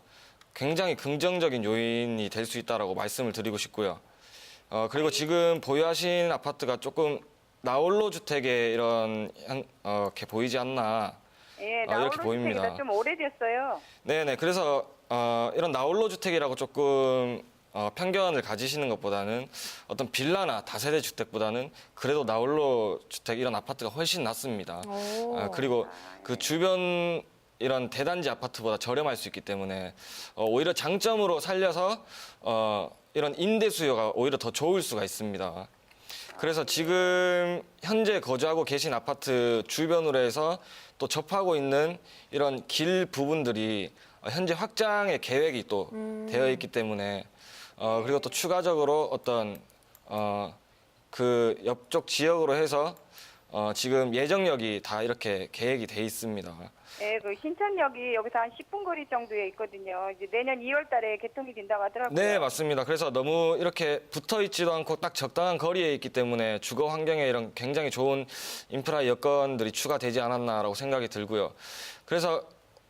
굉장히 긍정적인 요인이 될 수 있다라고 말씀을 드리고 싶고요. 그리고 지금 보유하신 아파트가 조금 나홀로 주택의 이렇게 보이지 않나. 예, 이렇게 보입니다. 나홀로 좀 오래됐어요. 네네. 그래서 이런 나홀로 주택이라고 조금 편견을 가지시는 것보다는 어떤 빌라나 다세대 주택보다는 그래도 나홀로 주택 이런 아파트가 훨씬 낫습니다. 그리고 그 주변 이런 대단지 아파트보다 저렴할 수 있기 때문에 오히려 장점으로 살려서 이런 임대 수요가 오히려 더 좋을 수가 있습니다. 그래서 지금 현재 거주하고 계신 아파트 주변으로 해서 또 접하고 있는 이런 길 부분들이 현재 확장의 계획이 또 되어 있기 때문에 그리고 또 추가적으로 어떤 그 옆쪽 지역으로 해서 지금 예정역이 다 이렇게 계획이 돼 있습니다. 예, 그 신천역이 여기서 한 10분 거리 정도에 있거든요. 이제 내년 2월 달에 개통이 된다고 하더라고요. 네, 맞습니다. 그래서 너무 이렇게 붙어 있지도 않고 딱 적당한 거리에 있기 때문에 주거 환경에 이런 굉장히 좋은 인프라 여건들이 추가되지 않았나라고 생각이 들고요. 그래서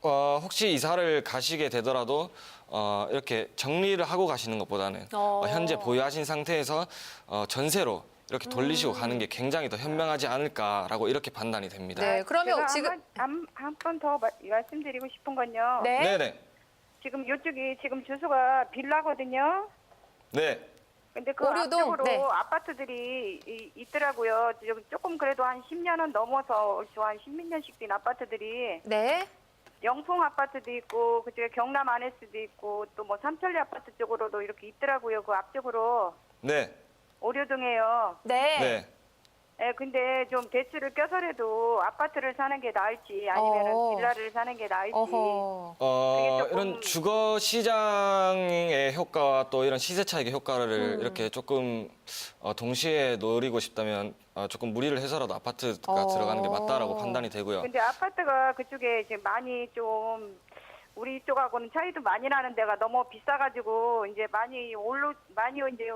혹시 이사를 가시게 되더라도 이렇게 정리를 하고 가시는 것보다는 현재 보유하신 상태에서 전세로 이렇게 돌리시고 가는 게 굉장히 더 현명하지 않을까라고 이렇게 판단이 됩니다. 네, 그러면 제가 지금 한 번 더 말씀드리고 싶은 건요. 네. 네네. 지금 이쪽이 지금 주소가 빌라거든요. 네. 근데 그 오류동? 앞쪽으로 네. 아파트들이 있더라고요. 지금 조금 그래도 한 10년은 넘어서 한 10몇 년씩 된 아파트들이 네. 영풍 아파트도 있고 그쪽에 경남 아네스도 있고 또 뭐 삼천리 아파트 쪽으로도 이렇게 있더라고요. 그 앞쪽으로 네. 오류동에요. 네. 네. 예, 근데 좀 대출을 껴서라도 아파트를 사는 게 나을지 아니면 빌라를 사는 게 나을지. 어허. 그게 조금- 이런 주거 시장의 효과와 또 이런 시세 차익의 효과를 이렇게 조금 동시에 노리고 싶다면 조금 무리를 해서라도 아파트가 들어가는 게 맞다라고 판단이 되고요. 근데 아파트가 그쪽에 이제 많이 좀 우리 쪽하고는 차이도 많이 나는 데가 너무 비싸가지고 이제 많이 이제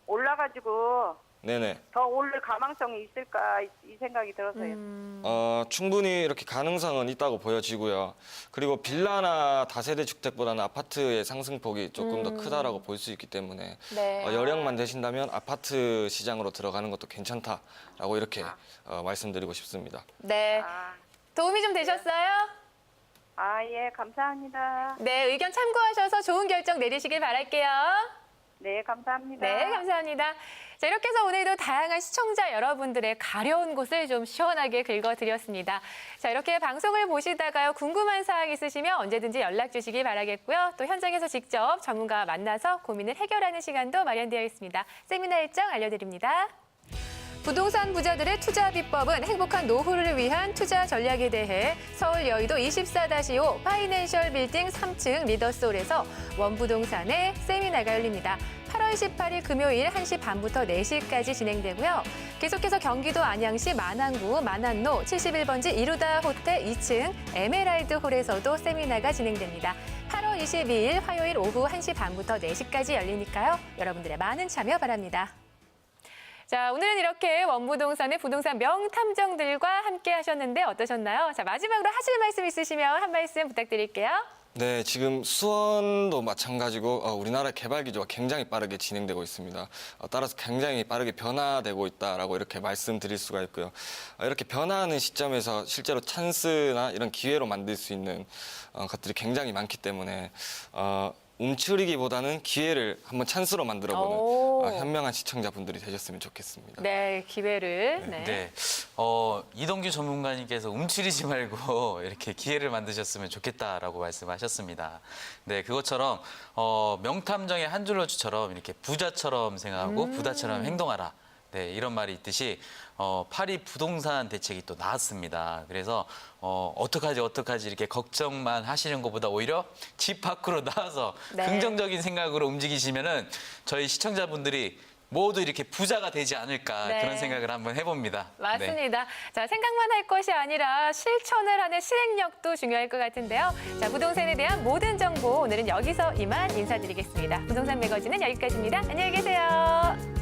올라가지고 네네. 더 오를 가망성이 있을까 이 생각이 들어서요. 충분히 이렇게 가능성은 있다고 보여지고요. 그리고 빌라나 다세대 주택보다는 아파트의 상승폭이 조금 더 크다라고 볼 수 있기 때문에 네. 여력만 되신다면 아파트 시장으로 들어가는 것도 괜찮다라고 이렇게 말씀드리고 싶습니다. 네. 아, 도움이 좀 되셨어요? 예, 감사합니다. 네, 의견 참고하셔서 좋은 결정 내리시길 바랄게요. 네, 감사합니다. 네, 감사합니다. 자, 이렇게 해서 오늘도 다양한 시청자 여러분들의 가려운 곳을 좀 시원하게 긁어드렸습니다. 자, 이렇게 방송을 보시다가요, 궁금한 사항 있으시면 언제든지 연락 주시기 바라겠고요. 또 현장에서 직접 전문가와 만나서 고민을 해결하는 시간도 마련되어 있습니다. 세미나 일정 알려드립니다. 부동산 부자들의 투자 비법은 행복한 노후를 위한 투자 전략에 대해 서울 여의도 24-5 파이낸셜 빌딩 3층 리더솔에서 원부동산의 세미나가 열립니다. 8월 18일 금요일 1시 반부터 4시까지 진행되고요. 계속해서 경기도 안양시 만안구 만안로 71번지 이루다 호텔 2층 에메랄드 홀에서도 세미나가 진행됩니다. 8월 22일 화요일 오후 1시 반부터 4시까지 열리니까요. 여러분들의 많은 참여 바랍니다. 자, 오늘은 이렇게 원부동산의 부동산 명탐정들과 함께 하셨는데 어떠셨나요? 자, 마지막으로 하실 말씀 있으시면 한 말씀 부탁드릴게요. 네, 지금 수원도 마찬가지고 우리나라 개발 기조가 굉장히 빠르게 진행되고 있습니다. 따라서 굉장히 빠르게 변화되고 있다라고 이렇게 말씀드릴 수가 있고요. 이렇게 변화하는 시점에서 실제로 찬스나 이런 기회로 만들 수 있는 것들이 굉장히 많기 때문에 움츠리기보다는 기회를 한번 찬스로 만들어보는 현명한 시청자분들이 되셨으면 좋겠습니다. 네, 기회를. 네. 네. 이동규 전문가님께서 움츠리지 말고 이렇게 기회를 만드셨으면 좋겠다라고 말씀하셨습니다. 네, 그것처럼 명탐정의 한 줄로 주처럼 이렇게 부자처럼 생각하고 부다처럼 행동하라. 네, 이런 말이 있듯이 파리 부동산 대책이 또 나왔습니다. 그래서 어떡하지 이렇게 걱정만 하시는 것보다 오히려 집 밖으로 나와서 네. 긍정적인 생각으로 움직이시면은 저희 시청자분들이 모두 이렇게 부자가 되지 않을까 네. 그런 생각을 한번 해봅니다. 네. 맞습니다. 자, 생각만 할 것이 아니라 실천을 하는 실행력도 중요할 것 같은데요. 자, 부동산에 대한 모든 정보 오늘은 여기서 이만 인사드리겠습니다. 부동산 매거진은 여기까지입니다. 안녕히 계세요.